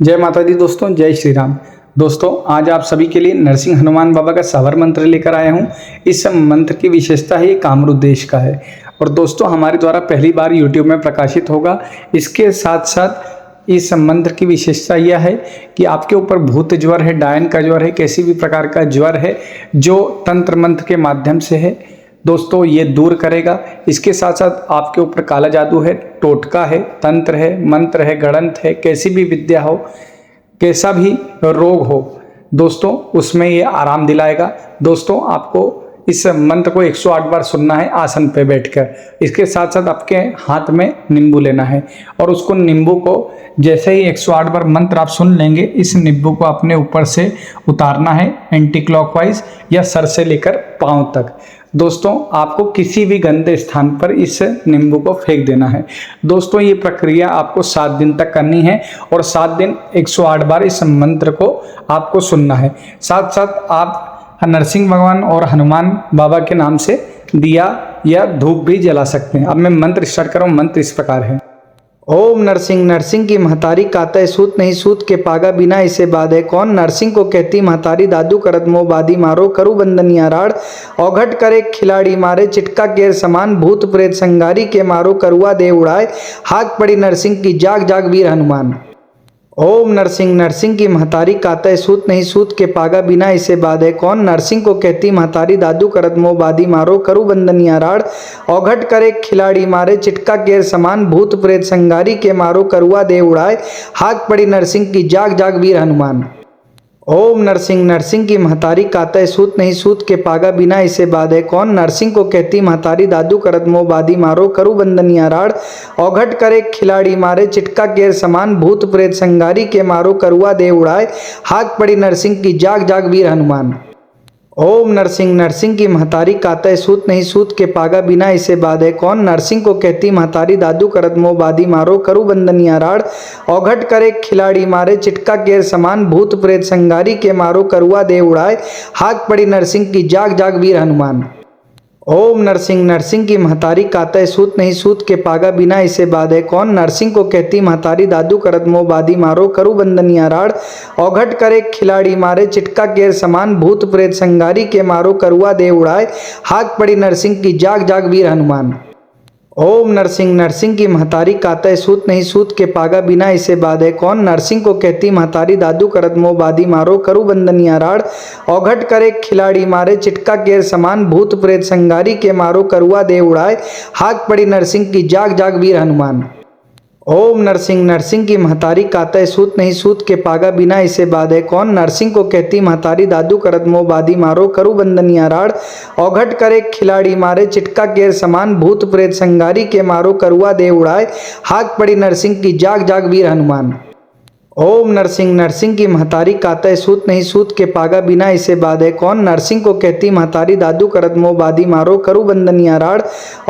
जय माता दी दोस्तों, जय श्री राम। दोस्तों, आज आप सभी के लिए नरसिंह हनुमान बाबा का सावर मंत्र लेकर आया हूं। इस मंत्र की विशेषता है ये कामरूप देश का है और दोस्तों हमारे द्वारा पहली बार YouTube में प्रकाशित होगा। इसके साथ साथ इस मंत्र की विशेषता यह है कि आपके ऊपर भूत ज्वर है, डायन का ज्वर है, किसी भी प्रकार का ज्वर है जो तंत्र मंत्र के माध्यम से है, दोस्तों ये दूर करेगा। इसके साथ साथ आपके ऊपर काला जादू है, टोटका है, तंत्र है, मंत्र है, गणंत है, कैसी भी विद्या हो, कैसा भी रोग हो, दोस्तों उसमें ये आराम दिलाएगा। दोस्तों आपको इस मंत्र को 108 बार सुनना है आसन पे बैठकर। इसके साथ साथ आपके हाथ में नींबू लेना है और उसको नींबू को जैसे ही 108 बार मंत्र आप सुन लेंगे, इस नींबू को अपने ऊपर से उतारना है एंटी क्लॉकवाइज या सर से लेकर पांव तक। दोस्तों आपको किसी भी गंदे स्थान पर इस नींबू को फेंक देना है। दोस्तों ये प्रक्रिया आपको 7 दिन तक करनी है और 7 दिन 108 बार इस मंत्र को आपको सुनना है। साथ साथ आप नरसिंह भगवान और हनुमान बाबा के नाम से दिया या धूप भी जला सकते हैं। अब मैं मंत्र स्टार्ट कर रहा हूँ। मंत्र इस प्रकार है। ओम नरसिंह, नरसिंह की महतारी कातय सूत नहीं सूत के पागा बिना इसे बाधे कौन। नरसिंह को कहती महतारी दादू करत मोह बादी मारो करू बंदनिया राड़। औघट करे खिलाड़ी मारे चिटका केर समान भूत प्रेत संगारी के मारो करुआ दे उड़ाए। हाक पड़ी नरसिंह की जाग जाग वीर हनुमान। ओम नरसिंह, नरसिंह की महतारी कातय सूत नहीं सूत के पागा बिना इसे बाधे कौन। नरसिंह को कहती महतारी दादू करत मोह बादी मारो करू बंदनिया राड़। औघट करे खिलाड़ी मारे चिटका केर समान भूत प्रेत संगारी के मारो करुआ दे उड़ाए। हाक पड़ी नरसिंह की जाग जाग वीर हनुमान। ओम नरसिंह, नरसिंह की महतारी कातय सूत नहीं सूत के पागा बिना इसे बाधे कौन। नरसिंह को कहती महतारी दादू करत मोह बादी मारो करू बंदनिया राड़। औघट करे खिलाड़ी मारे चिटका केर समान भूत प्रेत संगारी के मारो करुआ दे उड़ाए। हाक पड़ी नरसिंह की जाग जाग वीर हनुमान। ओम नरसिंह, नरसिंह की महतारी कातय सूत नहीं सूत के पागा बिना इसे बाधे कौन। नरसिंह को कहती महतारी दादू करत मोह बादी मारो करू बंदनिया राड़। औघट करे खिलाड़ी मारे चिटका केर समान भूत प्रेत संगारी के मारो करुआ दे उड़ाए। हाक पड़ी नरसिंह की जाग जाग वीर हनुमान। ओम नरसिंह, नरसिंह की महतारी कातय सूत नहीं सूत के पागा बिना इसे बाधे कौन। नरसिंह को कहती महतारी दादू करत मोह बादी मारो करू बंदनिया राड़। औघट करे खिलाड़ी मारे चिटका केर समान भूत प्रेत संगारी के मारो करुआ दे उड़ाए। हाक पड़ी नरसिंह की जाग जाग वीर हनुमान। ओम नरसिंह, नरसिंह की महतारी कातय सूत नहीं सूत के पागा बिना इसे बाधे कौन। नरसिंह को कहती महतारी दादू करत मोह बादी मारो करू बंदनिया राड़। औघट करे खिलाड़ी मारे चिटका केर समान भूत प्रेत संगारी के मारो करुआ दे उड़ाए। हाक पड़ी नरसिंह की जाग जाग वीर हनुमान। ओम नरसिंह, नरसिंह की महतारी कातय सूत नहीं सूत के पागा बिना इसे बाधे कौन। नरसिंह को कहती महतारी दादू करत मोह बादी मारो करू बंदनिया राड़। औघट करे खिलाड़ी मारे चिटका केर समान भूत प्रेत संगारी के मारो करुआ दे उड़ाए। हाक पड़ी नरसिंह की जाग जाग वीर हनुमान। ओम नरसिंह, नरसिंह की महतारी कातय सूत नहीं सूत के पागा बिना इसे बाधे कौन। नरसिंह को कहती महतारी दादू करत मोह बादी मारो करू बंदनिया राड़।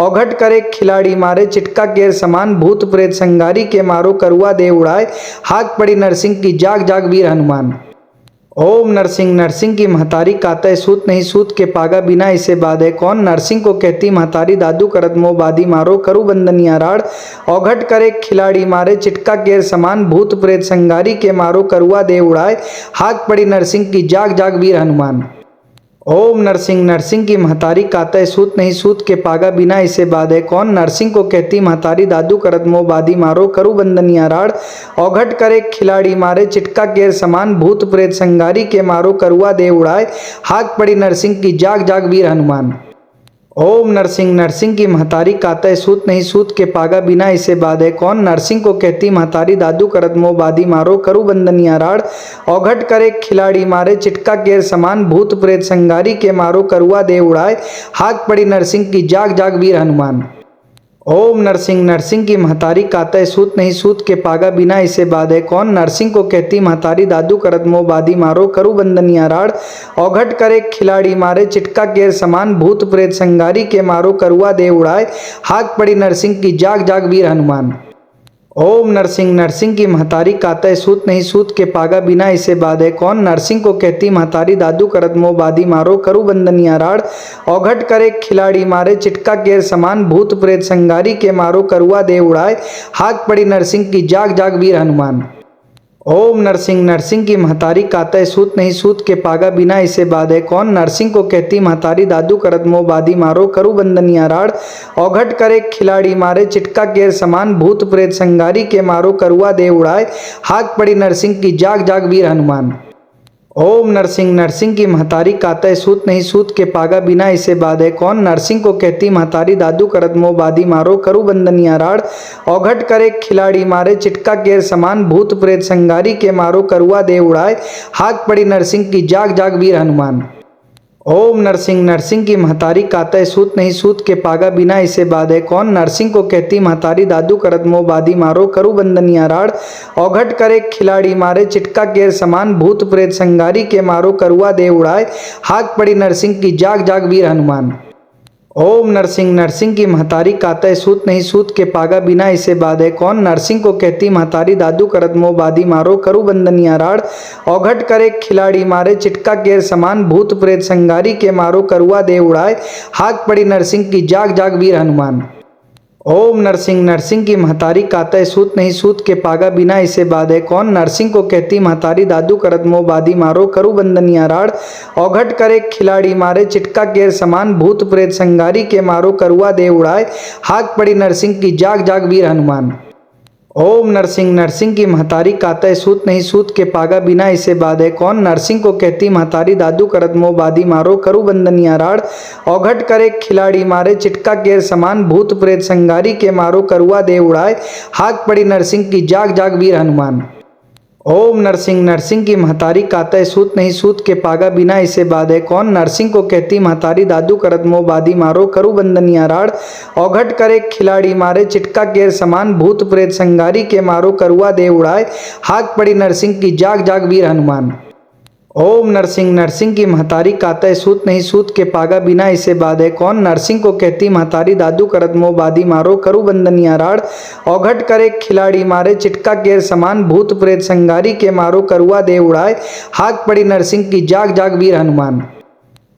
औघट करे खिलाड़ी मारे चिटका केर समान भूत प्रेत संगारी के मारो करुआ दे उड़ाए। हाक पड़ी नरसिंह की जाग जाग वीर हनुमान। ओम नरसिंह, नरसिंह की महतारी कातय सूत नहीं सूत के पागा बिना इसे बाधे कौन। नरसिंह को कहती महतारी दादू करत मोह बादी मारो करू बंदनिया राड़। औघट करे खिलाड़ी मारे चिटका केर समान भूत प्रेत संगारी के मारो करुआ दे उड़ाए। हाक पड़ी नरसिंह की जाग जाग वीर हनुमान। ओम नरसिंह, नरसिंह की महतारी कातय सूत नहीं सूत के पागा बिना इसे बाधे कौन। नरसिंह को कहती महतारी दादू करत मोह बादी मारो करू बंदनिया राड़। औघट करे खिलाड़ी मारे चिटका केर समान भूत प्रेत संगारी के मारो करुआ दे उड़ाए। हाक पड़ी नरसिंह की जाग जाग वीर हनुमान। ओम नरसिंह, नरसिंह की महतारी कातय सूत नहीं सूत के पागा बिना इसे बाधे कौन। नरसिंह को कहती महतारी दादू करत मोह बादी मारो करू बंदनिया राड़। औघट करे खिलाड़ी मारे चिटका केर समान भूत प्रेत संगारी के मारो करुआ दे उड़ाए। हाक पड़ी नरसिंह की जाग जाग वीर हनुमान। ओम नरसिंह, नरसिंह की महतारी कातय सूत नहीं सूत के पागा बिना इसे बाधे कौन। नरसिंह को कहती महतारी दादू करत मोह बादी मारो करू बंदनिया राड़। औघट करे खिलाड़ी मारे चिटका केर समान भूत प्रेत संगारी के मारो करुआ दे उड़ाए। हाक पड़ी नरसिंह की जाग जाग वीर हनुमान। ओम नरसिंह, नरसिंह की महतारी कातय सूत नहीं सूत के पागा बिना इसे बाधे कौन। नरसिंह को कहती महतारी दादू करत मोह बादी मारो करू बंदनिया राड़। औघट करे खिलाड़ी मारे चिटका केर समान भूत प्रेत संगारी के मारो करुआ दे उड़ाए। हाक पड़ी नरसिंह की जाग जाग वीर हनुमान। ओम नरसिंह नरसिंह की महतारी कातय सूत नहीं सूत के पागा बिना इसे बाधे कौन। नरसिंह को कहती महतारी दादू करत मोह बादी मारो करू बंदनिया राड़। औघट करे खिलाड़ी मारे चिटका केर समान भूत प्रेत संगारी के मारो करुआ दे उड़ाए। हाक पड़ी नरसिंह की जाग जाग वीर हनुमान। ओम नरसिंह नरसिंह की महतारी कातय सूत नहीं सूत के पागा बिना इसे बाधे कौन। नरसिंह को कहती महतारी दादू करत मोह बादी मारो करू बंदनिया राड़। औघट करे खिलाड़ी मारे चिटका केर समान भूत प्रेत संगारी के मारो करुआ दे उड़ाए। हाक पड़ी नरसिंह की जाग जाग वीर हनुमान। ओम नरसिंह नरसिंह की महतारी कातय सूत नहीं सूत के पागा बिना इसे बाधे कौन। नरसिंह को कहती महतारी दादू करत मोह बादी मारो करू बंदनिया राड़। औघट करे खिलाड़ी मारे चिटका केर समान भूत प्रेत संगारी के मारो करुआ दे उड़ाए। हाक पड़ी नरसिंह की जाग जाग वीर हनुमान। ओम नरसिंह नरसिंह की महतारी कातय सूत नहीं सूत के पागा बिना इसे बाधे कौन। नरसिंह को कहती महतारी दादू करत मोह बादी मारो करू बंदनिया राड़। औघट करे खिलाड़ी मारे चिटका केर समान भूत प्रेत संगारी के मारो करुआ दे उड़ाए। हाक पड़ी नरसिंह की जाग जाग वीर हनुमान। ओम नरसिंह नरसिंह की महतारी कातय सूत नहीं सूत के पागा बिना इसे बाधे कौन। नरसिंह को कहती महतारी दादू करत मोह बादी मारो करू बंदनिया राड़। औघट करे खिलाड़ी मारे चिटका केर समान भूत प्रेत संगारी के मारो करुआ दे उड़ाए। हाक पड़ी नरसिंह की जाग जाग वीर हनुमान। ओम नरसिंह नरसिंह की महतारी कातय सूत नहीं सूत के पागा बिना इसे बाधे कौन। नरसिंह को कहती महतारी दादू करत मोह बादी मारो करू बंदनिया राड़। औघट करे खिलाड़ी मारे चिटका केर समान भूत प्रेत संगारी के मारो करुआ दे उड़ाए। हाक पड़ी नरसिंह की जाग जाग वीर हनुमान। ओम नरसिंह नरसिंह की महतारी कातय सूत नहीं सूत के पागा बिना इसे बाधे कौन। नरसिंह को कहती महतारी दादू करत मोह बादी मारो करू बंदनिया राड़। औघट करे खिलाड़ी मारे चिटका केर समान भूत प्रेत संगारी के मारो करुआ दे उड़ाए। हाक पड़ी नरसिंह की जाग जाग वीर हनुमान। ओम नरसिंह नरसिंह की महतारी कातय सूत नहीं सूत के पागा बिना इसे बाधे कौन। नरसिंह को कहती महतारी दादू करत मोह बादी मारो करू बंदनिया राड़। औघट करे खिलाड़ी मारे चिटका केर समान भूत प्रेत संगारी के मारो करुआ दे उड़ाए। हाक पड़ी नरसिंह की जाग जाग वीर हनुमान।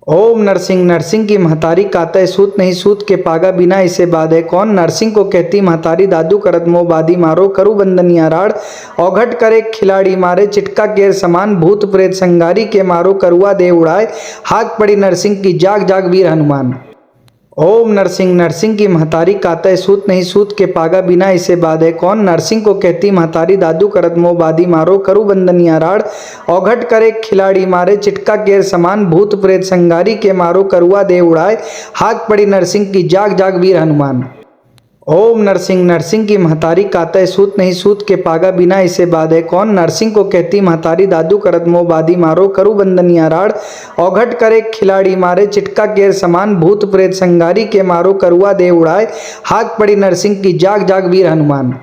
ओम नरसिंह नरसिंह की महतारी कातय सूत नहीं सूत के पागा बिना इसे बाधे कौन। नरसिंह को कहती महतारी दादू करत मोह बादी मारो करू बंदनिया राड़। औघट करे खिलाड़ी मारे चिटका केर समान भूत प्रेत संगारी के मारो करुआ दे उड़ाए। हाक पड़ी नरसिंह की जाग जाग वीर हनुमान। ओम नरसिंह नरसिंह की महतारी कातय सूत नहीं सूत के पागा बिना इसे बाधे कौन। नरसिंह को कहती महतारी दादू करत मोह बादी मारो करू बंदनिया राड़। औघट करे खिलाड़ी मारे चिटका केर समान भूत प्रेत संगारी के मारो करुआ दे उड़ाए। हाक पड़ी नरसिंह की जाग जाग वीर हनुमान। ओम नरसिंह नरसिंह की महतारी कातय सूत नहीं सूत के पागा बिना इसे बाधे कौन। नरसिंह को कहती महतारी दादू करत मोह बादी मारो करू बंदनिया राड़। औघट करे खिलाड़ी मारे चिटका केर समान भूत प्रेत संगारी के मारो करुआ दे उड़ाए। हाक पड़ी नरसिंह की जाग जाग वीर हनुमान।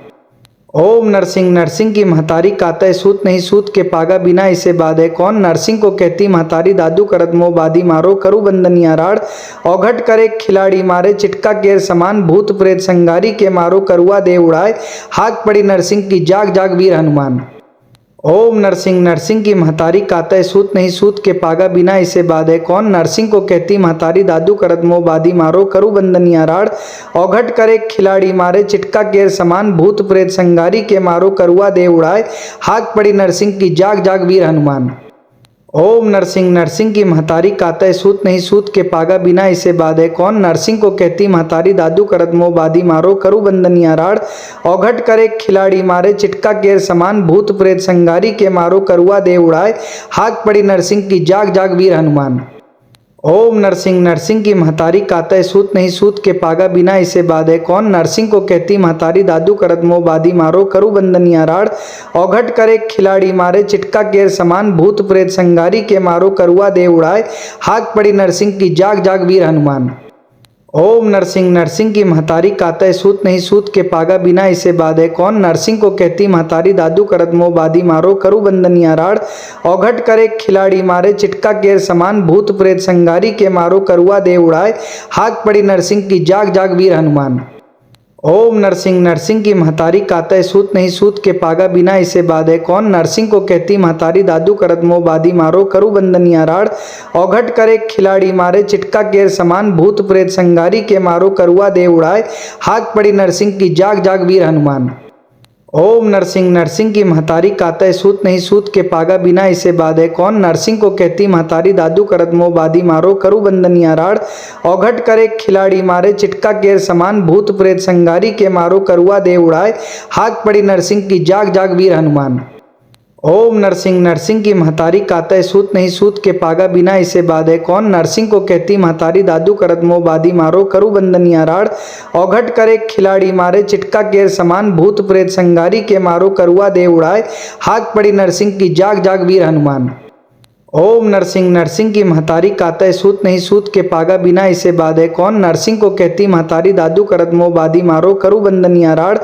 ओम नरसिंह नरसिंह की महतारी कातय सूत नहीं सूत के पागा बिना इसे बाधे कौन। नरसिंह को कहती महतारी दादू करत मोह बादी मारो करू बंदनिया राड़। औघट करे खिलाड़ी मारे चिटका केर समान भूत प्रेत संगारी के मारो करुआ दे उड़ाए। हाक पड़ी नरसिंह की जाग जाग वीर हनुमान। ओम नरसिंह नरसिंह की महतारी कातय सूत नहीं सूत के पागा बिना इसे बाधे कौन। नरसिंह को कहती महतारी दादू करत मोह बादी मारो करू बंदनिया राड़। औघट करे खिलाड़ी मारे चिटका केर समान भूत प्रेत संगारी के मारो करुआ दे उड़ाए। हाक पड़ी नरसिंह की जाग जाग वीर हनुमान। ओम नरसिंह नरसिंह की महतारी कातय सूत नहीं सूत के पागा बिना इसे बाधे कौन। नरसिंह को कहती महतारी दादू करत मोह बादी मारो करू बंदनिया राड़। औघट करे खिलाड़ी मारे चिटका केर समान भूत प्रेत संगारी के मारो करुआ दे उड़ाए। हाक पड़ी नरसिंह की जाग जाग वीर हनुमान। ओम नरसिंह नरसिंह की महतारी कातय सूत नहीं सूत के पागा बिना इसे बाधे कौन। नरसिंह को कहती महतारी दादू करत मोह बादी मारो करू बंदनिया राड़। औघट करे खिलाड़ी मारे चिटका केर समान भूत प्रेत संगारी के मारो करुआ दे उड़ाए। हाक पड़ी नरसिंह की जाग जाग वीर हनुमान। ओम नरसिंह नरसिंह की महतारी कातय सूत नहीं सूत के पागा बिना इसे बाधे कौन। नरसिंह को कहती महतारी दादू करत मोह बादी मारो करू बंदनिया राड़। औघट करे खिलाड़ी मारे चिटका केर समान भूत प्रेत संगारी के मारो करुआ दे उड़ाए। हाक पड़ी नरसिंह की जाग जाग वीर हनुमान। ओम नरसिंह नरसिंह की महतारी कातय सूत नहीं सूत के पागा बिना इसे बाधे कौन। नरसिंह को कहती महतारी दादू करत मोह बादी मारो करू बंदनिया राड़। औघट करे खिलाड़ी मारे चिटका केर समान भूत प्रेत संगारी के मारो करुआ दे उड़ाए। हाक पड़ी नरसिंह की जाग जाग वीर हनुमान। ओम नरसिंह नरसिंह की महतारी कातय सूत नहीं सूत के पागा बिना इसे बाधे कौन। नरसिंह को कहती महतारी दादू करत मोह बादी मारो करू बंदनिया राड़। औघट करे खिलाड़ी मारे चिटका केर समान भूत प्रेत संगारी के मारो करुआ दे उड़ाए। हाक पड़ी नरसिंह की जाग जाग वीर हनुमान। ओम नरसिंह नरसिंह की महतारी कातय सूत नहीं सूत के पागा बिना इसे बाधे कौन। नरसिंह को कहती महतारी दादू करत मोह बादी मारो करू बंदनिया राड़। औघट करे खिलाड़ी मारे चिटका केर समान भूत प्रेत संगारी के मारो करुआ दे उड़ाए। हाक पड़ी नरसिंह की जाग जाग वीर हनुमान। ओम नरसिंह नरसिंह की महतारी कातय सूत नहीं सूत के पागा बिना इसे बाधे कौन। नरसिंह को कहती महतारी दादू करत मोह बादी मारो करू बंदनिया राड़।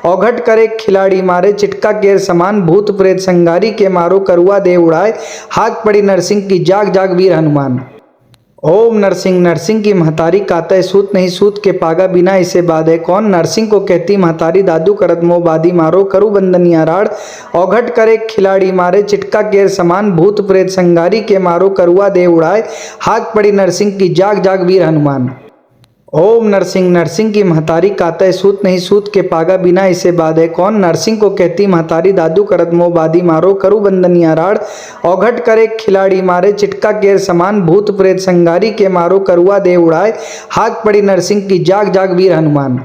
औघट करे खिलाड़ी मारे चिटका केर समान भूत प्रेत संगारी के मारो करुआ दे उड़ाए। हाक पड़ी नरसिंह की जाग जाग वीर हनुमान। ओम नरसिंह नरसिंह की महतारी कातय सूत नहीं सूत के पागा बिना इसे बाधे कौन। नरसिंह को कहती महतारी दादू करत मोह बादी मारो करू बंदनिया राड़। औघट करे खिलाड़ी मारे चिटका केर समान भूत प्रेत संगारी के मारो करुआ दे उड़ाए। हाक पड़ी नरसिंह की जाग जाग वीर हनुमान। ओम नरसिंह नरसिंह की महतारी कातय सूत नहीं सूत के पागा बिना इसे बाधे कौन। नरसिंह को कहती महतारी दादू करत मोह बादी मारो करू बंदनिया राड़। औघट करे खिलाड़ी मारे चिटका केर समान भूत प्रेत संगारी के मारो करुआ दे उड़ाए। हाक पड़ी नरसिंह की जाग जाग वीर हनुमान।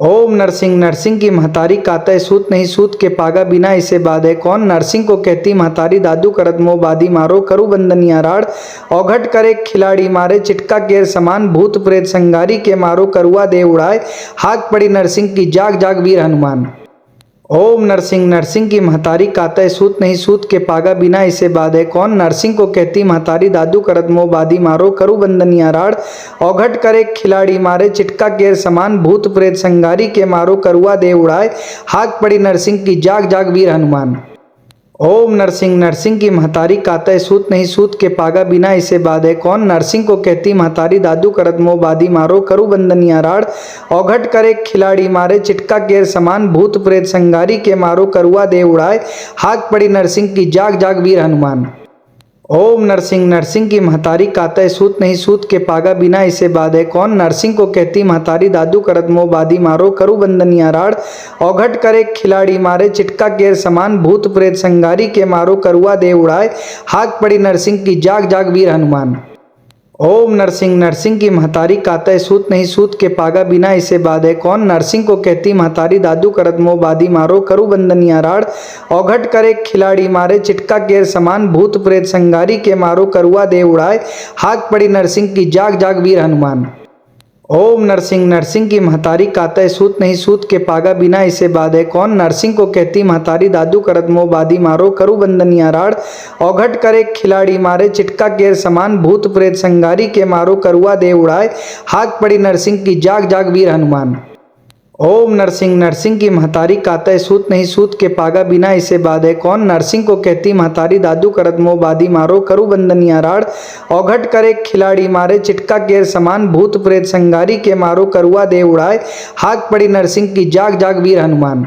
ओम नरसिंह नरसिंह की महतारी कातय सूत नहीं सूत के पागा बिना इसे बाधे कौन। नरसिंह को कहती महतारी दादू करत मोह बादी मारो करू बंदनिया राड़। औघट करे खिलाड़ी मारे चिटका केर समान भूत प्रेत संगारी के मारो करुआ दे उड़ाए। हाक पड़ी नरसिंह की जाग जाग वीर हनुमान। ओम नरसिंह नरसिंह की महतारी कातय सूत नहीं सूत के पागा बिना इसे बाधे कौन। नरसिंह को कहती महतारी दादू करत मोह बादी मारो करू बंदनिया राड़। औघट करे खिलाड़ी मारे चिटका केर समान भूत प्रेत संगारी के मारो करुआ दे उड़ाए। हाक पड़ी नरसिंह की जाग जाग वीर हनुमान। ओम नरसिंह नरसिंह की महतारी कातय सूत नहीं सूत के पागा बिना इसे बाधे कौन। नरसिंह को कहती महतारी दादू करत मोह बादी मारो करू बंदनिया राड़। औघट करे खिलाड़ी मारे चिटका केर समान भूत प्रेत संगारी के मारो करुआ दे उड़ाए। हाक पड़ी नरसिंह की जाग जाग वीर हनुमान। ओम नरसिंह नरसिंह की महतारी कातय सूत नहीं सूत के पागा बिना इसे बाधे कौन। नरसिंह को कहती महतारी दादू करत मोह बादी मारो करू बंदनिया राड़। औघट करे खिलाड़ी मारे चिटका केर समान भूत प्रेत संगारी के मारो करुआ दे उड़ाए। हाक पड़ी नरसिंह की जाग जाग वीर हनुमान। ओम नरसिंह नरसिंह की महतारी कातय सूत नहीं सूत के पागा बिना इसे बाधे कौन। नरसिंह को कहती महतारी दादू करत मोह बादी मारो करू बंदनिया राड़। औघट करे खिलाड़ी मारे चिटका केर समान भूत प्रेत संगारी के मारो करुआ दे उड़ाए। हाक पड़ी नरसिंह की जाग जाग वीर हनुमान। ओम नरसिंह नरसिंह की महतारी कातय सूत नहीं सूत के पागा बिना इसे बाधे कौन। नरसिंह को कहती महतारी दादू करत मोह बादी मारो करू बंदनिया राड़। औघट करे खिलाड़ी मारे चिटका केर समान भूत प्रेत संगारी के मारो करुआ दे उड़ाए। हाक पड़ी नरसिंह की जाग जाग वीर हनुमान। ओम नरसिंह नरसिंह की महतारी कातय सूत नहीं सूत के पागा बिना इसे बाधे कौन। नरसिंह को कहती महतारी दादू करत मोह बादी मारो करू बंदनिया राड़। औघट करे खिलाड़ी मारे चिटका केर समान भूत प्रेत संगारी के मारो करुआ दे उड़ाए। हाक पड़ी नरसिंह की जाग जाग वीर हनुमान।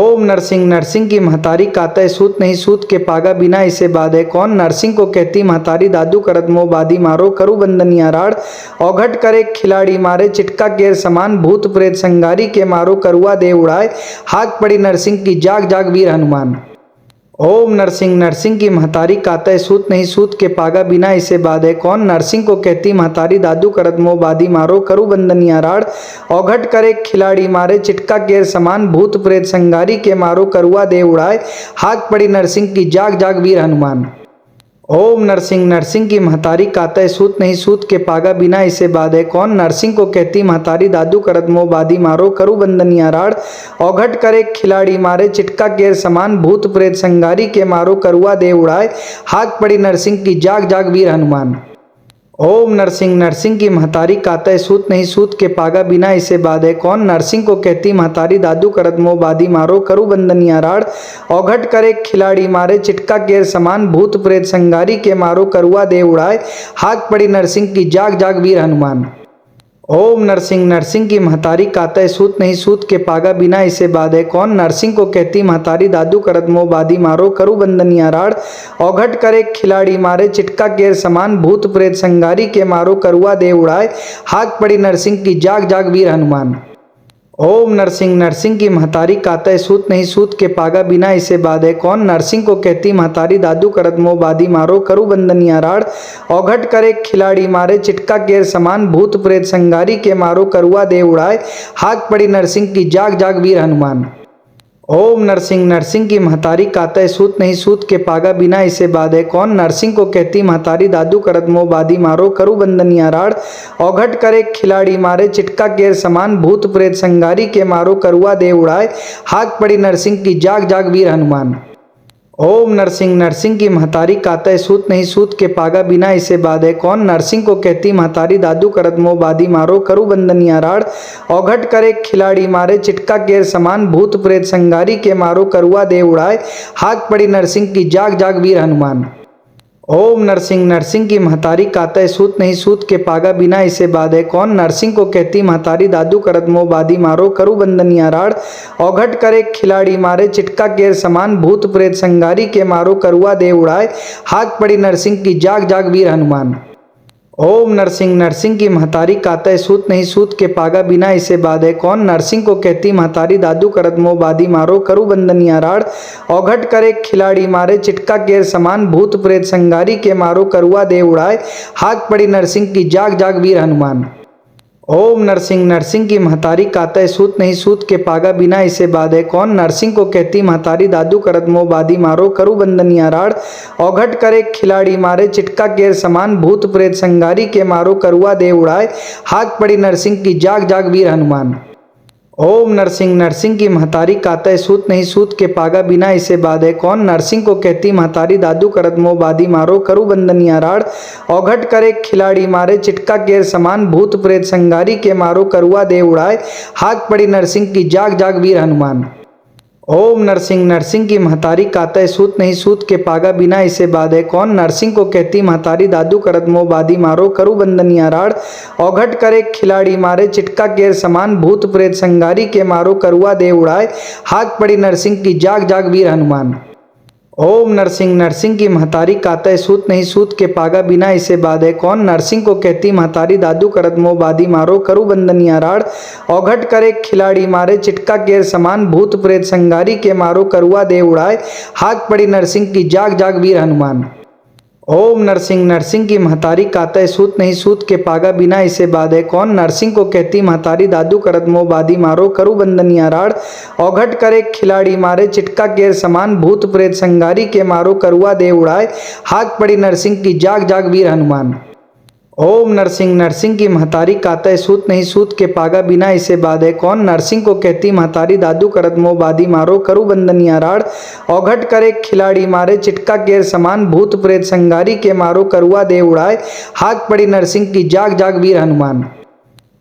ओम नरसिंह नरसिंह की महतारी कातय सूत नहीं सूत के पागा बिना इसे बाधे कौन। नरसिंह को कहती महतारी दादू करत मोह बादी मारो करू बंदनिया राड़। औघट करे खिलाड़ी मारे चिटका केर समान भूत प्रेत संगारी के मारो करुआ दे उड़ाए। हाक पड़ी नरसिंह की जाग जाग वीर हनुमान। ओम नरसिंह नरसिंह की महतारी कातय सूत नहीं सूत के पागा बिना इसे बाधे कौन। नरसिंह को कहती महतारी दादू करत मोह बादी मारो करू बंदनिया राड़। औघट करे खिलाड़ी मारे चिटका केर समान भूत प्रेत संगारी के मारो करुआ दे उड़ाए। हाक पड़ी नरसिंह की जाग जाग वीर हनुमान। ओम नरसिंह नरसिंह की महतारी कातय सूत नहीं सूत के पागा बिना इसे बाधे कौन। नरसिंह को कहती महतारी दादू करत मोह बादी मारो करू बंदनिया राड़। औघट करे खिलाड़ी मारे चिटका केर समान भूत प्रेत संगारी के मारो करुआ दे उड़ाए। हाक पड़ी नरसिंह की जाग जाग वीर हनुमान। ओम नरसिंह नरसिंह की महतारी कातय सूत नहीं सूत के पागा बिना इसे बाधे कौन। नरसिंह को कहती महतारी दादू करत मोह बादी मारो करू बंदनिया राड़। औघट करे खिलाड़ी मारे चिटका केर समान भूत प्रेत संगारी के मारो करुआ दे उड़ाए। हाक पड़ी नरसिंह की जाग जाग वीर हनुमान। ओम नरसिंह नरसिंह की महतारी कातय सूत नहीं सूत के पागा बिना इसे बाधे कौन। नरसिंह को कहती महतारी दादू करत मोह बादी मारो करू बंदनिया राड़। औघट करे खिलाड़ी मारे चिटका केर समान भूत प्रेत संगारी के मारो करुआ दे उड़ाए। हाक पड़ी नरसिंह की जाग जाग वीर हनुमान। ओम नरसिंह नरसिंह की महतारी कातय सूत नहीं सूत के पागा बिना इसे बाधे कौन। नरसिंह को कहती महतारी दादू करत मोह बादी मारो करू बंदनिया राड़। औघट करे खिलाड़ी मारे चिटका गेर समान भूत प्रेत संगारी के मारो करुआ दे उड़ाए। हाक पड़ी नरसिंह की जाग जाग वीर हनुमान। ओम नरसिंह नरसिंह की महतारी कातय सूत नहीं सूत के पागा बिना इसे बाधे कौन। नरसिंह को कहती महतारी दादू करत मोह बादी मारो करू बंदनिया राड़। औघट करे खिलाड़ी मारे चिटका गेर समान भूत प्रेत संगारी के मारो करुआ दे उड़ाए। हाक पड़ी नरसिंह की जाग जाग वीर हनुमान। ओम नरसिंह नरसिंह की महतारी कातय सूत नहीं सूत के पागा बिना इसे बाधे कौन। नरसिंह को कहती महतारी दादू करत मोह बादी मारो करू बंदनिया राड़। औघट करे खिलाड़ी मारे चिटका गेर समान भूत प्रेत संगारी के मारो करुआ दे उड़ाए। हाक पड़ी नरसिंह की जाग जाग वीर हनुमान। ओम नरसिंह नरसिंह की महतारी कातय सूत नहीं सूत के पागा बिना इसे बाधे कौन। नरसिंह को कहती महतारी दादू करत मोह बादी मारो करू बंदनिया राड़। औघट करे खिलाड़ी मारे चिटका गेर समान भूत प्रेत संगारी के मारो करुआ दे उड़ाए। हाक पड़ी नरसिंह की जाग जाग वीर हनुमान। ओम नरसिंह नरसिंह की महतारी कातय सूत नहीं सूत के पागा बिना इसे बाधे कौन। नरसिंह को कहती महतारी दादू करत मोह बादी मारो करू बंदनिया राड़। औघट करे खिलाड़ी मारे चिटका गेर समान भूत प्रेत संगारी के मारो करुआ दे उड़ाए। हाक पड़ी नरसिंह की जाग जाग वीर हनुमान। ओम नरसिंह नरसिंह की महतारी कातय सूत नहीं सूत के पागा बिना इसे बाधे कौन। नरसिंह को कहती महतारी दादू करत मोह बादी मारो करू बंदनिया राड़। औघट करे खिलाड़ी मारे चिटका गेर समान भूत प्रेत संगारी के मारो करुआ दे उड़ाए। हाक पड़ी नरसिंह की जाग जाग वीर हनुमान। ओम नरसिंह नरसिंह की महतारी कातय सूत नहीं सूत के पागा बिना इसे बाधे कौन। नरसिंह को कहती महतारी दादू करत मोह बादी मारो करू बंदनिया राड़। औघट करे खिलाड़ी मारे चिटका गेर समान भूत प्रेत संगारी के मारो करुआ दे उड़ाए। हाक पड़ी नरसिंह की जाग जाग वीर हनुमान। ओम नरसिंह नरसिंह की महतारी कातय सूत नहीं सूत के पागा बिना इसे बाधे कौन। नरसिंह को कहती महतारी दादू करत मोह बादी मारो करू बंदनिया राड़। औघट करे खिलाड़ी मारे चिटका गेर समान भूत प्रेत संगारी के मारो करुआ दे उड़ाए। हाक पड़ी नरसिंह की जाग जाग वीर हनुमान। ओम नरसिंह नरसिंह की महतारी कातय सूत नहीं सूत के पागा बिना इसे बाधे कौन। नरसिंह को कहती महतारी दादू करत मोह बादी मारो करू बंदनिया राड़। औघट करे खिलाड़ी मारे चिटका गेर समान भूत प्रेत संगारी के मारो करुआ दे उड़ाए। हाक पड़ी नरसिंह की जाग जाग वीर हनुमान। ओम नरसिंह नरसिंह की महतारी कातय सूत नहीं सूत के पागा बिना इसे बाधे कौन। नरसिंह को कहती महतारी दादू करत मोह बादी मारो करू बंदनिया राड़। औघट करे खिलाड़ी मारे चिटका गेर समान भूत प्रेत संगारी के मारो करुआ दे उड़ाए। हाक पड़ी नरसिंह की जाग जाग वीर हनुमान। ओम नरसिंह नरसिंह की महतारी कातय सूत नहीं सूत के पागा बिना इसे बाधे कौन। नरसिंह को कहती महतारी दादू करत मोह बादी मारो करू बंदनिया राड़। औघट करे खिलाड़ी मारे चिटका गेर समान भूत प्रेत संगारी के मारो करुआ दे उड़ाए। हाक पड़ी नरसिंह की जाग जाग वीर हनुमान।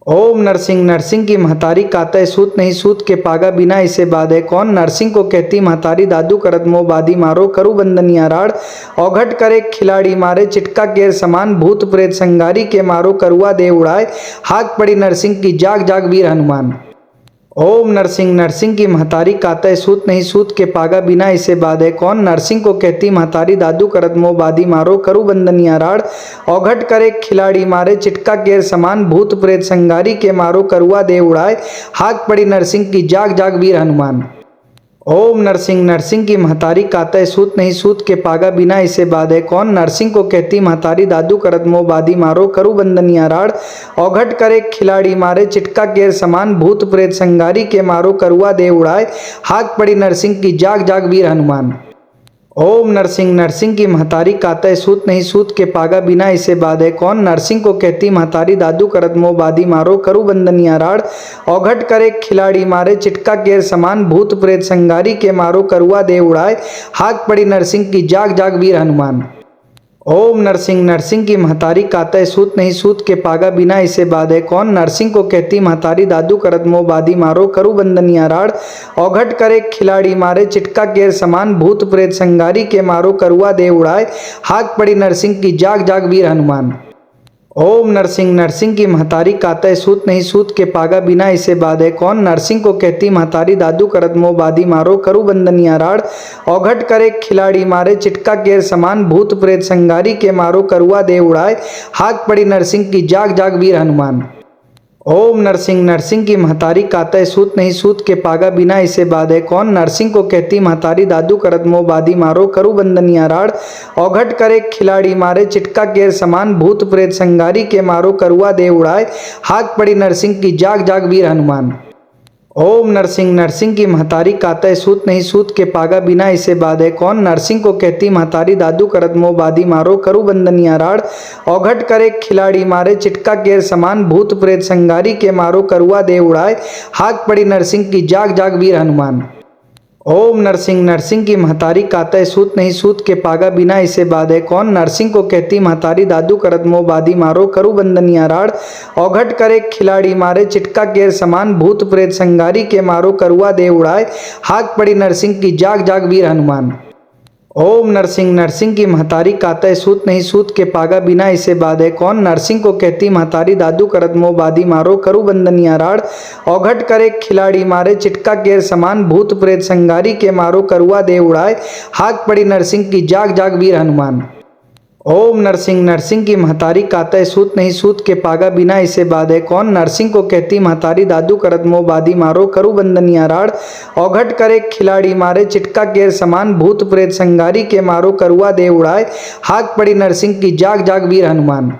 ओम नरसिंह नरसिंह की महतारी कातय सूत नहीं सूत के पागा बिना इसे बाधे कौन। नरसिंह को कहती महतारी दादू करत मोह बादी मारो करू बंदनिया राड़। औघट करे खिलाड़ी मारे चिटका गेर समान भूत प्रेत संगारी के मारो करुआ दे उड़ाए। हाक पड़ी नरसिंह की जाग जाग वीर हनुमान। ओम नरसिंह नरसिंह की महतारी कातय सूत नहीं सूत के पागा बिना इसे बाधे कौन। नरसिंह को कहती महतारी दादू करत मोह बादी मारो करू बंदनिया राड़। औघट करे खिलाड़ी मारे चिटका गेर समान भूत प्रेत संगारी के मारो करुआ दे उड़ाए। हाक पड़ी नरसिंह की जाग जाग वीर हनुमान। ओम नरसिंह नरसिंह की महतारी कातय सूत नहीं सूत के पागा बिना इसे बाधे कौन। नरसिंह को कहती महतारी दादू करत मोह बादी मारो करू बंदनिया राड़। औघट करे खिलाड़ी मारे चिटका गेर समान भूत प्रेत संगारी के मारो करुआ दे उड़ाए। हाक पड़ी नरसिंह की जाग जाग वीर हनुमान। ओम नरसिंह नरसिंह की महतारी कातय सूत नहीं सूत के पागा बिना इसे बाधे कौन। नरसिंह को कहती महतारी दादू करत मोह बादी मारो करू बंदनिया राड़। औघट करे खिलाड़ी मारे चिटका गेर समान भूत प्रेत संगारी के मारो करुआ दे उड़ाए। हाक पड़ी नरसिंह की जाग जाग वीर हनुमान। ओम नरसिंह नरसिंह की महतारी कातय सूत नहीं सूत के पागा बिना इसे बाधे कौन। नरसिंह को कहती महतारी दादू करत मोह बादी मारो करू बंदनिया राड़। औघट करे खिलाड़ी मारे चिटका गेर समान भूत प्रेत संगारी के मारो करुआ दे उड़ाए। हाक पड़ी नरसिंह की जाग जाग वीर हनुमान। ओम नरसिंह नरसिंह की महतारी कातय सूत नहीं सूत के पागा बिना इसे बाधे कौन। नरसिंह को कहती महतारी दादू करत मोह बादी मारो करू बंदनिया राड़। औघट करे खिलाड़ी मारे चिटका गेर समान भूत प्रेत संगारी के मारो करुआ दे उड़ाए। हाक पड़ी नरसिंह की जाग जाग वीर हनुमान। ओम नरसिंह नरसिंह की महतारी कातय सूत नहीं सूत के पागा बिना इसे बाधे कौन। नरसिंह को कहती महतारी दादू करत मोह बादी मारो करू बंदनिया राड़। औघट करे खिलाड़ी मारे चिटका केर समान भूत प्रेत संगारी के मारो करुआ दे उड़ाए। हाक पड़ी नरसिंह की जाग जाग वीर हनुमान। ओम नरसिंह नरसिंह की महतारी कातय सूत नहीं सूत के पागा बिना इसे बाधे कौन। नरसिंह को कहती महतारी दादू करत मोह बादी मारो करू बंदनिया राड़। औघट करे खिलाड़ी मारे चिटका केर समान भूत प्रेत संगारी के मारो करुआ दे उड़ाए। हाक पड़ी नरसिंह की जाग जाग वीर हनुमान। ओम नरसिंह नरसिंह की महतारी कातय सूत नहीं सूत के पागा बिना इसे बाधे कौन। नरसिंह को कहती महतारी दादू करत मोह बादी मारो करू बंदनिया राड़। औघट करे खिलाड़ी मारे चिटका केर समान भूत प्रेत संगारी के मारो करुआ दे उड़ाए। हाक पड़ी नरसिंह की जाग जाग वीर हनुमान। ओम नरसिंह नरसिंह की महतारी कातय सूत नहीं सूत के पागा बिना इसे बाधे कौन। नरसिंह को कहती महतारी दादू करत मोह बादी मारो करू बंदनिया राड़। औघट करे खिलाड़ी मारे चिटका केर समान भूत प्रेत संगारी के मारो करुआ दे उड़ाए। हाक पड़ी नरसिंह की जाग जाग वीर हनुमान। ओम नरसिंह नरसिंह की महतारी कातय सूत नहीं सूत के पागा बिना इसे बाधे कौन। नरसिंह को कहती महतारी दादू करत मोह बादी मारो करू बंदनिया राड़। औघट करे खिलाड़ी मारे चिटका केर समान भूत प्रेत संगारी के मारो करुआ दे उड़ाए। हाक पड़ी नरसिंह की जाग जाग वीर हनुमान।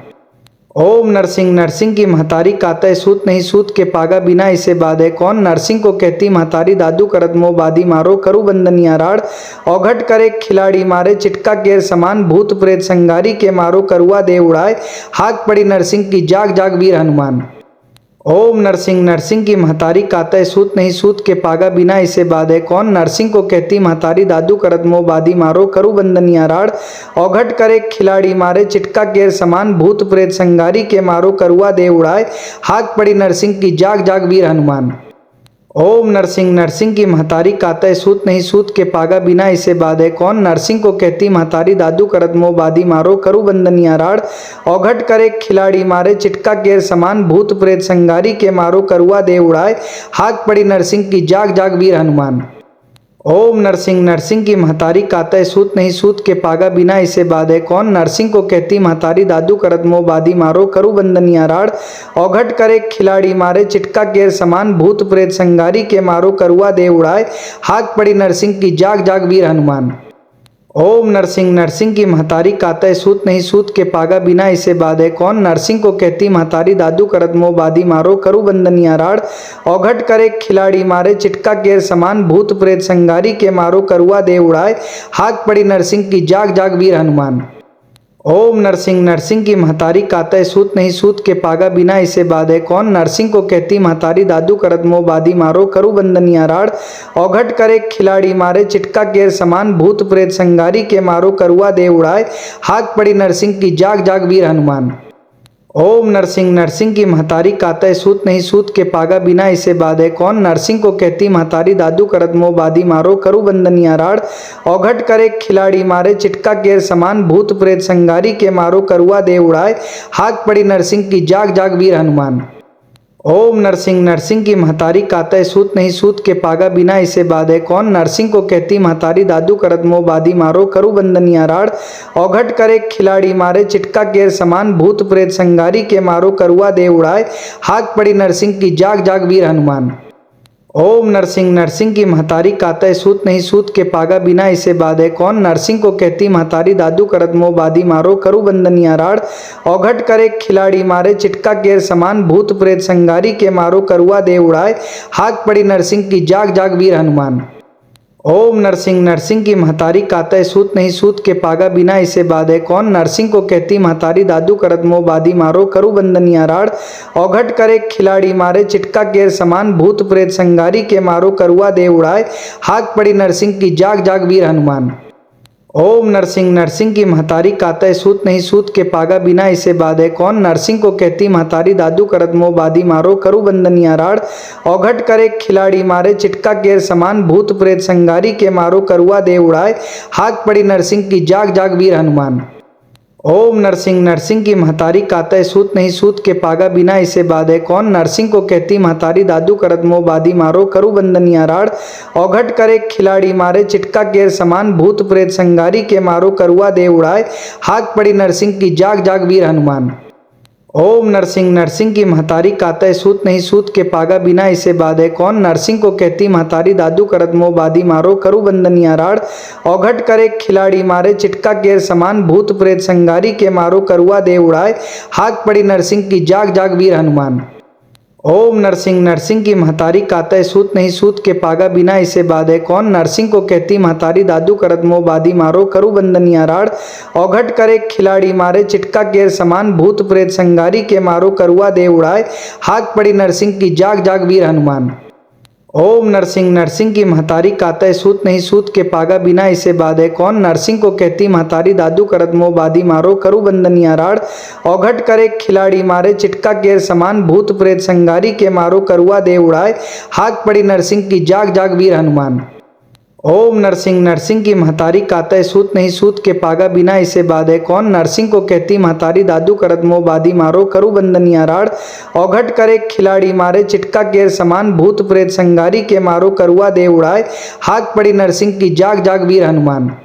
ओम नरसिंह नरसिंह की महतारी कातय सूत नहीं सूत के पागा बिना इसे बाधे कौन। नरसिंह को कहती महतारी दादू करत मोह बादी मारो करू बंदनिया राड़। औघट करे खिलाड़ी मारे चिटका केर समान भूत प्रेत संगारी के मारो करुआ दे उड़ाए। हाक पड़ी नरसिंह की जाग जाग वीर हनुमान। ओम नरसिंह नरसिंह की महतारी कातय सूत नहीं सूत के पागा बिना इसे बाधे कौन। नरसिंह को कहती महतारी दादू करत मोह बादी मारो करू बंदनिया राड़। औघट करे खिलाड़ी मारे चिटका केर समान भूत प्रेत संगारी के मारो करुआ दे उड़ाए। हाक पड़ी नरसिंह की जाग जाग वीर हनुमान। ओम नरसिंह नरसिंह की महतारी कातय सूत नहीं सूत के पागा बिना इसे बाधे कौन। नरसिंह को कहती महतारी दादू करत मोह बादी मारो करू बंदनिया राड़। औघट करे खिलाड़ी मारे चिटका केर समान भूत प्रेत संगारी के मारो करुआ दे उड़ाए। हाक पड़ी नरसिंह की जाग जाग वीर हनुमान। ओम नरसिंह नरसिंह की महतारी कातय सूत नहीं सूत के पागा बिना इसे बाधे कौन। नरसिंह को कहती महतारी दादू करत मोह बादी मारो करू बंदनिया राड़। औघट करे खिलाड़ी मारे चिटका केर समान भूत प्रेत संगारी के मारो करुआ दे उड़ाए। हाक पड़ी नरसिंह की जाग जाग वीर हनुमान। ओम नरसिंह नरसिंह की महतारी कातय सूत नहीं सूत के पागा बिना इसे बाधे कौन। नरसिंह को कहती महतारी दादू करत मोह बादी मारो करू बंदनिया राड़। औघट करे खिलाड़ी मारे चिटका केर समान भूत प्रेत संगारी के मारो करुआ दे उड़ाए। हाक पड़ी नरसिंह की जाग जाग वीर हनुमान। ओम नरसिंह नरसिंह की महतारी कातय सूत नहीं सूत के पागा बिना इसे बाधे कौन। नरसिंह को कहती महतारी दादू करत मोह बादी मारो करू बंदनिया राड़। औघट करे खिलाड़ी मारे चिटका केर समान भूत प्रेत संगारी के मारो करुआ दे उड़ाए। हाक पड़ी नरसिंह की जाग जाग वीर हनुमान। ओम नरसिंह नरसिंह की महतारी कातय सूत नहीं सूत के पागा बिना इसे बाधे कौन। नरसिंह को कहती महतारी दादू करत मोह बादी मारो करू बंदनिया राड़। औघट करे खिलाड़ी मारे चिटका केर समान भूत प्रेत संगारी के मारो करुआ दे उड़ाए। हाक पड़ी नरसिंह की जाग जाग वीर हनुमान। ओम नरसिंह नरसिंह की महतारी कातय सूत नहीं सूत के पागा बिना इसे बाधे कौन। नरसिंह को कहती महतारी दादू करत मोह बादी मारो करू बंदनिया राड़। औघट करे खिलाड़ी मारे चिटका केर समान भूत प्रेत संगारी के मारो करुआ दे उड़ाए। हाक पड़ी नरसिंह की जाग जाग वीर हनुमान। ओम नरसिंह नरसिंह की महतारी कातय सूत नहीं सूत के पागा बिना इसे बाधे कौन। नरसिंह को कहती महतारी दादू करत मोह बादी मारो करू बंदनिया राड़। औघट करे खिलाड़ी मारे चिटका केर समान भूत प्रेत संगारी के मारो करुआ दे उड़ाए। हाक पड़ी नरसिंह की जाग जाग वीर हनुमान। ओम नरसिंह नरसिंह की महतारी कातय सूत नहीं सूत के पागा बिना इसे बाधे कौन। नरसिंह को कहती महतारी दादू करत मोह बादी मारो करू बंदनिया राड़। औघट करे खिलाड़ी मारे चिटका केर समान भूत प्रेत संगारी के मारो करुआ दे उड़ाए। हाक पड़ी नरसिंह की जाग जाग वीर हनुमान। ओम नरसिंह नरसिंह की महतारी कातय सूत नहीं सूत के पागा बिना इसे बाधे कौन। नरसिंह को कहती महतारी दादू करत मोह बादी मारो करू बंदनिया राड़। औघट करे खिलाड़ी मारे चिटका केर समान भूत प्रेत संगारी के मारो करुआ दे उड़ाए। हाक पड़ी नरसिंह की जाग जाग वीर हनुमान। ओम नरसिंह नरसिंह की महतारी कातय सूत नहीं सूत के पागा बिना इसे बाधे कौन। नरसिंह को कहती महतारी दादू करत मोह बादी मारो करू बंदनिया राड़। औघट करे खिलाड़ी मारे चिटका केर समान भूत प्रेत संगारी के मारो करुआ दे उड़ाए। हाक पड़ी नरसिंह की जाग जाग वीर हनुमान। ओम नरसिंह नरसिंह की महतारी कातय सूत नहीं सूत के पागा बिना इसे बाधे कौन। नरसिंह को कहती महतारी दादू करत मोह बादी मारो करू बंदनिया राड़। औघट करे खिलाड़ी मारे चिटका केर समान भूत प्रेत संगारी के मारो करुआ दे उड़ाए। हाक पड़ी नरसिंह की जाग जाग वीर हनुमान। ओम नरसिंह नरसिंह की महतारी कातय सूत नहीं सूत के पागा बिना इसे बाधे कौन। नरसिंह को कहती महतारी दादू करत मोह बादी मारो करू बंदनिया राड़। औघट करे खिलाड़ी मारे चिटका केर समान भूत प्रेत संगारी के मारो करुआ दे उड़ाए। हाक पड़ी नरसिंह की जाग जाग वीर हनुमान। ओम नरसिंह नरसिंह की महतारी कातय सूत नहीं सूत के पागा बिना इसे बाधे कौन। नरसिंह को कहती महतारी दादू करत मोह बादी मारो करू बंदनिया राड़। औघट करे खिलाड़ी मारे चिटका केर समान भूत प्रेत संगारी के मारो करुआ दे उड़ाए। हाक पड़ी नरसिंह की जाग जाग वीर हनुमान। ओम नरसिंह नरसिंह की महतारी कातय सूत नहीं सूत के पागा बिना इसे बाधे कौन। नरसिंह को कहती महतारी दादू करत मोह बादी मारो करू बंदनिया राड़। औघट करे खिलाड़ी मारे चिटका केर समान भूत प्रेत संगारी के मारो करुआ दे उड़ाए। हाक पड़ी नरसिंह की जाग जाग वीर हनुमान।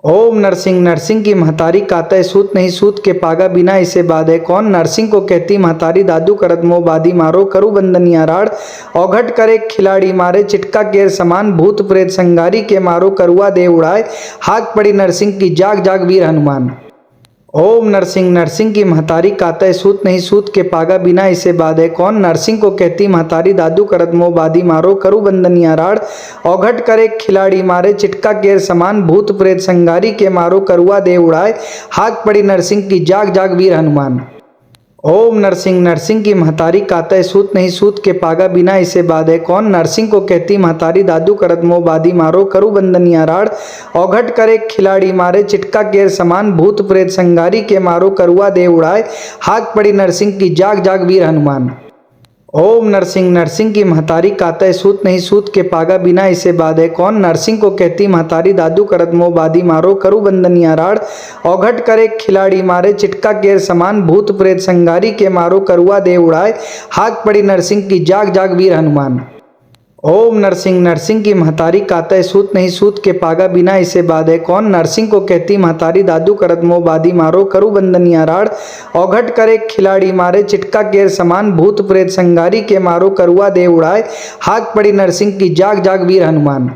ओम नरसिंह नरसिंह की महतारी कातय सूत नहीं सूत के पागा बिना इसे बाधे कौन। नरसिंह को कहती महतारी दादू करत मोह बादी मारो करू बंदनिया राड़। औघट करे खिलाड़ी मारे चिटका केर समान भूत प्रेत संगारी के मारो करुआ दे उड़ाए। हाक पड़ी नरसिंह की जाग जाग वीर हनुमान। ओम नरसिंह नरसिंह की महतारी कातय सूत नहीं सूत के पागा बिना इसे बाधे कौन। नरसिंह को कहती महतारी दादू करत मोह बादी मारो करू बंदनिया राड़। औघट करे खिलाड़ी मारे चिटका केर समान भूत प्रेत संगारी के मारो करुआ दे उड़ाए। हाक पड़ी नरसिंह की जाग जाग वीर हनुमान। ओम नरसिंह नरसिंह की महतारी कातय सूत नहीं सूत के पागा बिना इसे बाधे कौन। नरसिंह को कहती महतारी दादू करत मोह बादी मारो करू बंदनिया राड़। औघट करे खिलाड़ी मारे चिटका केर समान भूत प्रेत संगारी के मारो करुआ दे उड़ाए। हाक पड़ी नरसिंह की जाग जाग वीर हनुमान। ओम नरसिंह नरसिंह की महतारी कातय सूत नहीं सूत के पागा बिना इसे बाधे कौन। नरसिंह को कहती महतारी दादू करत मोह बादी मारो करू बंदनिया राड़। औघट करे खिलाड़ी मारे चिटका केर समान भूत प्रेत संगारी के मारो करुआ दे उड़ाए। हाक पड़ी नरसिंह की जाग जाग वीर हनुमान। ओम नरसिंह नरसिंह की महतारी कातय सूत नहीं सूत के पागा बिना इसे बाधे कौन। नरसिंह को कहती महतारी दादू करत मोह बादी मारो करू बंदनिया राड़। औघट करे खिलाड़ी मारे चिटका केर समान भूत प्रेत संगारी के मारो करुआ दे उड़ाए। हाक पड़ी नरसिंह की जाग जाग वीर हनुमान।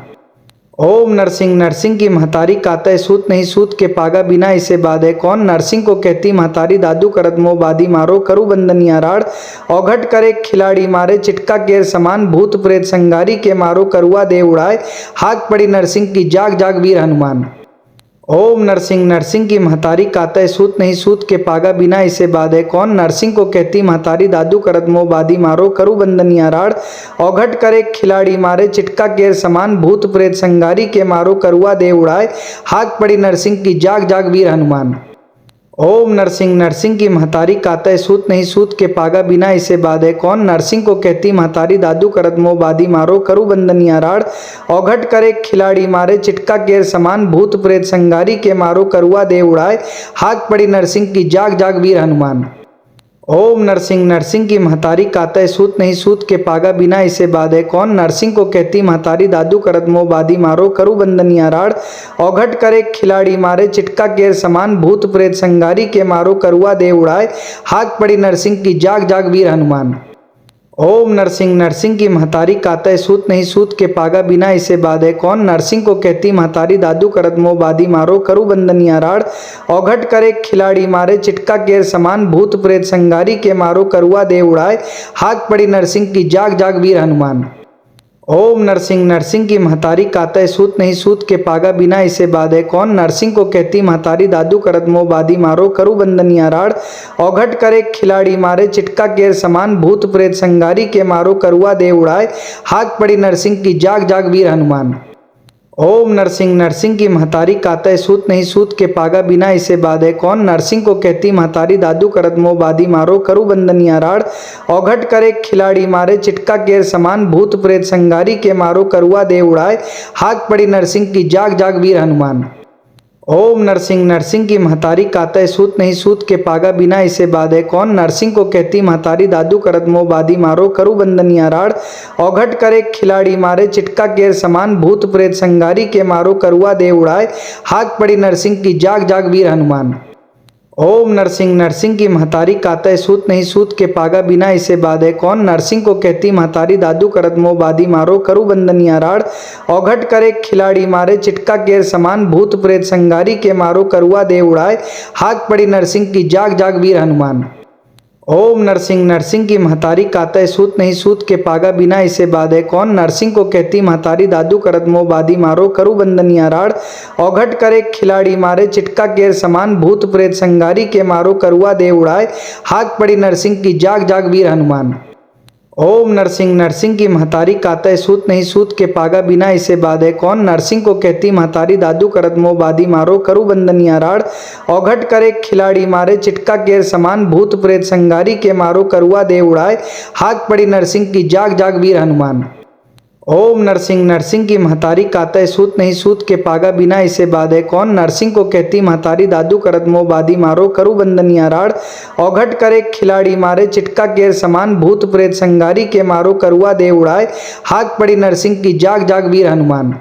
ओम नरसिंह नरसिंह की महतारी कातय सूत नहीं सूत के पागा बिना इसे बाधे कौन। नरसिंह को कहती महतारी दादू करत मोह बादी मारो करू बंदनिया राड़। औघट करे खिलाड़ी मारे चिटका केर समान भूत प्रेत संगारी के मारो करुआ दे उड़ाए। हाक पड़ी नरसिंह की जाग जाग वीर हनुमान। ओम नरसिंह नरसिंह की महतारी कातय सूत नहीं सूत के पागा बिना इसे बाधे कौन। नरसिंह को कहती महतारी दादू करत मोह बादी मारो करू बंदनिया राड़। औघट करे खिलाड़ी मारे चिटका केर समान भूत प्रेत संगारी के मारो करुआ दे उड़ाए। हाक पड़ी नरसिंह की जाग जाग वीर हनुमान। ओम नरसिंह नरसिंह की महतारी कातय सूत नहीं सूत के पागा बिना इसे बाधे कौन। नरसिंह को कहती महतारी दादू करत मोह बादी मारो करू बंदनिया राड़। औघट करे खिलाड़ी मारे चिटका केर समान भूत प्रेत संगारी के मारो करुआ दे उड़ाए। हाक पड़ी नरसिंह की जाग जाग वीर हनुमान। ओम नरसिंह नरसिंह की महतारी कातय सूत नहीं सूत के पागा बिना इसे बाधे कौन। नरसिंह को कहती महतारी दादू करत मोह बादी मारो करू बंदनिया राड़। औघट करे खिलाड़ी मारे चिटका केर समान भूत प्रेत संगारी के मारो करुआ दे उड़ाए। हाक पड़ी नरसिंह की जाग जाग वीर हनुमान। ओम नरसिंह नरसिंह की महतारी कातय सूत नहीं सूत के पागा बिना इसे बाधे कौन। नरसिंह को कहती महतारी दादू करत मोह बादी मारो करू बंदनिया राड़। औघट करे खिलाड़ी मारे चिटका केर समान भूत प्रेत संगारी के मारो करुआ दे उड़ाए। हाक पड़ी नरसिंह की जाग जाग वीर हनुमान। ओम नरसिंह नरसिंह की महतारी कातय सूत नहीं सूत के पागा बिना इसे बाधे कौन। नरसिंह को कहती महतारी दादू करत मोह बादी मारो करू बंदनिया राड़। औघट करे खिलाड़ी मारे चिटका केर समान भूत प्रेत संगारी के मारो करुआ दे उड़ाए। हाक पड़ी नरसिंह की जाग जाग वीर हनुमान। ओम नरसिंह नरसिंह की महतारी कातय सूत नहीं सूत के पागा बिना इसे बाधे कौन। नरसिंह को कहती महतारी दादू करत मोह बादी मारो करू बंदनिया राड़। औघट करे खिलाड़ी मारे चिटका केर समान भूत प्रेत संगारी के मारो करुआ दे उड़ाए। हाक पड़ी नरसिंह की जाग जाग वीर हनुमान। ओम नरसिंह नरसिंह की महतारी कातय सूत नहीं सूत के पागा बिना इसे बाधे कौन। नरसिंह को कहती महतारी दादू करत मोह बादी मारो करू बंदनिया राड़। औघट करे खिलाड़ी मारे चिटका केर समान भूत प्रेत संगारी के मारो करुआ दे उड़ाए। हाक पड़ी नरसिंह की जाग जाग वीर हनुमान। ओम नरसिंह नरसिंह की महतारी कातय सूत नहीं सूत के पागा बिना इसे बाधे कौन। नरसिंह को कहती महतारी दादू करत मोह बादी मारो करू बंदनिया राड़। औघट करे खिलाड़ी मारे चिटका केर समान भूत प्रेत संगारी के मारो करुआ दे उड़ाए। हाक पड़ी नरसिंह की जाग जाग वीर हनुमान। ओम नरसिंह नरसिंह की महतारी कातय सूत नहीं सूत के पागा बिना इसे बाधे कौन। नरसिंह को कहती महतारी दादू करत मोह बादी मारो करू बंदनिया राड़। औघट करे खिलाड़ी मारे चिटका केर समान भूत प्रेत संगारी के मारो करुआ दे उड़ाए। हाक पड़ी नरसिंह की जाग जाग वीर हनुमान। ओम नरसिंह नरसिंह की महतारी कातय सूत नहीं सूत के पागा बिना इसे बाधे कौन। नरसिंह को कहती महतारी दादू करत मोह बादी मारो करू बंदनिया राड़। औघट करे खिलाड़ी मारे चिटका केर समान भूत प्रेत संगारी के मारो करुआ दे उड़ाए। हाक पड़ी नरसिंह की जाग जाग वीर हनुमान। ओम नरसिंह नरसिंह की महतारी कातय सूत नहीं सूत के पागा बिना इसे बाधे कौन। नरसिंह को कहती महतारी दादू करत मोह बादी मारो करू बंदनिया राड़। औघट करे खिलाड़ी मारे चिटका केर समान भूत प्रेत संगारी के मारो करुआ दे उड़ाए। हाक पड़ी नरसिंह की जाग जाग वीर हनुमान।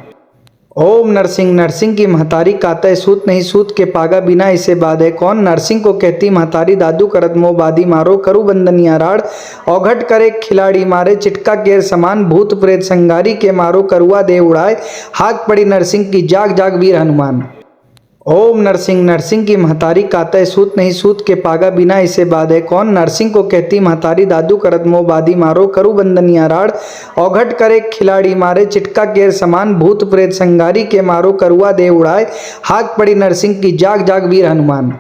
ओम नरसिंह नरसिंह की महतारी कातय सूत नहीं सूत के पागा बिना इसे बाधे कौन। नरसिंह को कहती महतारी दादू करत मोह बादी मारो करू बंदनिया राड़। औघट करे खिलाड़ी मारे चिटका केर समान भूत प्रेत संगारी के मारो करुआ दे उड़ाए। हाक पड़ी नरसिंह की जाग जाग वीर हनुमान। ओम नरसिंह नरसिंह की महतारी कातय सूत नहीं सूत के पागा बिना इसे बाधे कौन। नरसिंह को कहती महतारी दादू करत मोह बादी मारो करू बंदनिया राड़। औघट करे खिलाड़ी मारे चिटका केर समान भूत प्रेत संगारी के मारो करुआ दे उड़ाए। हाक पड़ी नरसिंह की जाग जाग वीर हनुमान।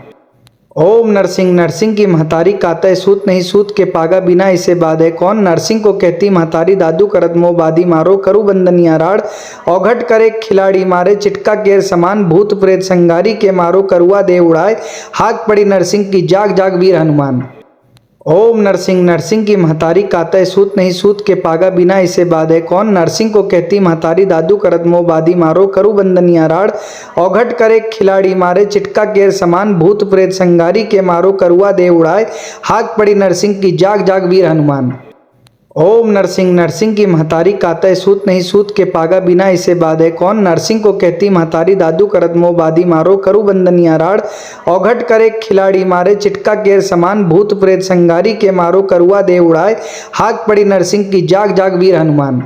ओम नरसिंह नरसिंह की महतारी कातय सूत नहीं सूत के पागा बिना इसे बाधे कौन। नरसिंह को कहती महतारी दादू करत मोह बादी मारो करू बंदनिया राड़। औघट करे खिलाड़ी मारे चिटका केर समान भूत प्रेत संगारी के मारो करुआ दे उड़ाए। हाक पड़ी नरसिंह की जाग जाग वीर हनुमान। ओम नरसिंह नरसिंह की महतारी कातय सूत नहीं सूत के पागा बिना इसे बाधे कौन। नरसिंह को कहती महतारी दादू करत मोह बादी मारो करू बंदनिया राड़। औघट करे खिलाड़ी मारे चिटका केर समान भूत प्रेत संगारी के मारो करुआ दे उड़ाए। हाक पड़ी नरसिंह की जाग जाग वीर हनुमान। ओम नरसिंह नरसिंह की महतारी कातय सूत नहीं सूत के पागा बिना इसे बाधे कौन। नरसिंह को कहती महतारी दादू करत मोह बादी मारो करू बंदनिया राड़। औघट करे खिलाड़ी मारे चिटका केर समान भूत प्रेत संगारी के मारो करुआ दे उड़ाए। हाक पड़ी नरसिंह की जाग जाग वीर हनुमान।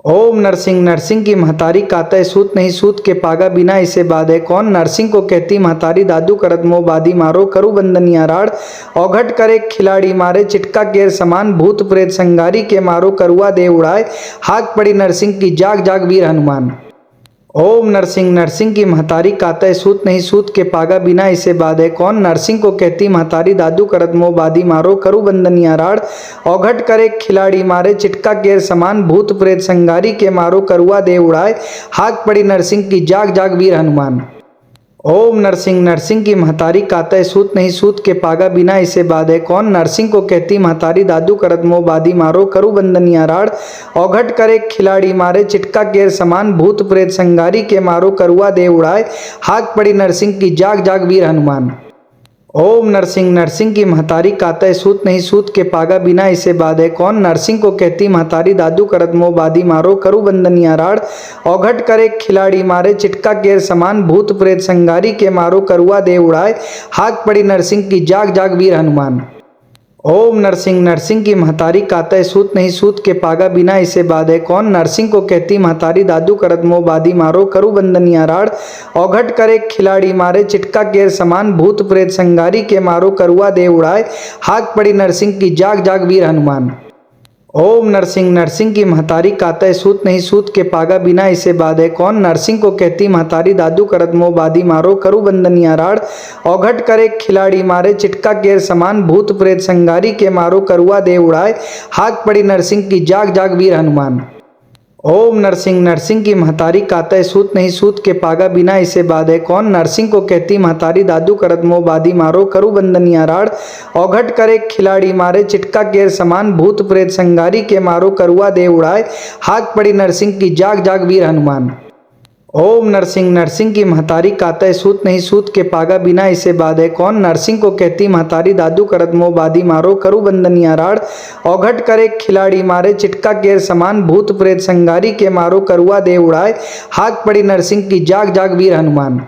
ओम नरसिंह नरसिंह की महतारी कातय सूत नहीं सूत के पागा बिना इसे बाधे कौन। नरसिंह को कहती महतारी दादू करत मोह बादी मारो करू बंदनिया राड़। औघट करे खिलाड़ी मारे चिटका केर समान भूत प्रेत संगारी के मारो करुआ दे उड़ाए। हाक पड़ी नरसिंह की जाग जाग वीर हनुमान। ओम नरसिंह नरसिंह की महतारी कातय सूत नहीं सूत के पागा बिना इसे बाधे कौन। नरसिंह को कहती महतारी दादू करत मोह बादी मारो करू बंदनिया राड़। औघट करे खिलाड़ी मारे चिटका केर समान भूत प्रेत संगारी के मारो करुआ दे उड़ाए। हाक पड़ी नरसिंह की जाग जाग वीर हनुमान। ओम नरसिंह नरसिंह की महतारी कातय सूत नहीं सूत के पागा बिना इसे बाधे कौन। नरसिंह को कहती महतारी दादू करत मोह बादी मारो करू बंदनिया राड़। औघट करे खिलाड़ी मारे चिटका केर समान भूत प्रेत संगारी के मारो करुआ दे उड़ाए। हाक पड़ी नरसिंह की जाग जाग वीर हनुमान। ओम नरसिंह नरसिंह की महतारी कातय सूत नहीं सूत के पागा बिना इसे बाधे कौन। नरसिंह को कहती महतारी दादू करत मोह बादी मारो करू बंदनिया राड़। औघट करे खिलाड़ी मारे चिटका केर समान भूत प्रेत संगारी के मारो करुआ दे उड़ाए। हाक पड़ी नरसिंह की जाग जाग वीर हनुमान। ओम नरसिंह नरसिंह की महतारी कातय सूत नहीं सूत के पागा बिना इसे बाधे कौन। नरसिंह को कहती महतारी दादू करत मोह बादी मारो करू बंदनिया राड़। औघट करे खिलाड़ी मारे चिटका केर समान भूत प्रेत संगारी के मारो करुआ दे उड़ाए। हाक पड़ी नरसिंह की जाग जाग वीर हनुमान। ओम नरसिंह नरसिंह की महतारी कातय सूत नहीं सूत के पागा बिना इसे बाधे कौन। नरसिंह को कहती महतारी दादू करत मोह बादी मारो करू बंदनिया राड़। औघट करे खिलाड़ी मारे चिटका केर समान भूत प्रेत संगारी के मारो करुआ दे उड़ाए। हाक पड़ी नरसिंह की जाग जाग वीर हनुमान। ओम नरसिंह नरसिंह की महतारी कातय सूत नहीं सूत के पागा बिना इसे बाधे कौन। नरसिंह को कहती महतारी दादू करत मोह बादी मारो करू बंदनिया राड़। औघट करे खिलाड़ी मारे चिटका केर समान भूत प्रेत संगारी के मारो करुआ दे उड़ाए। हाक पड़ी नरसिंह की जाग जाग वीर हनुमान। ओम नरसिंह नरसिंह की महतारी कातय सूत नहीं सूत के पागा बिना इसे बाधे कौन। नरसिंह को कहती महतारी दादू करत मोह बादी मारो करू बंदनिया राड़। औघट करे खिलाड़ी मारे चिटका केर समान भूत प्रेत संगारी के मारो करुआ दे उड़ाए। हाक पड़ी नरसिंह की जाग जाग वीर हनुमान।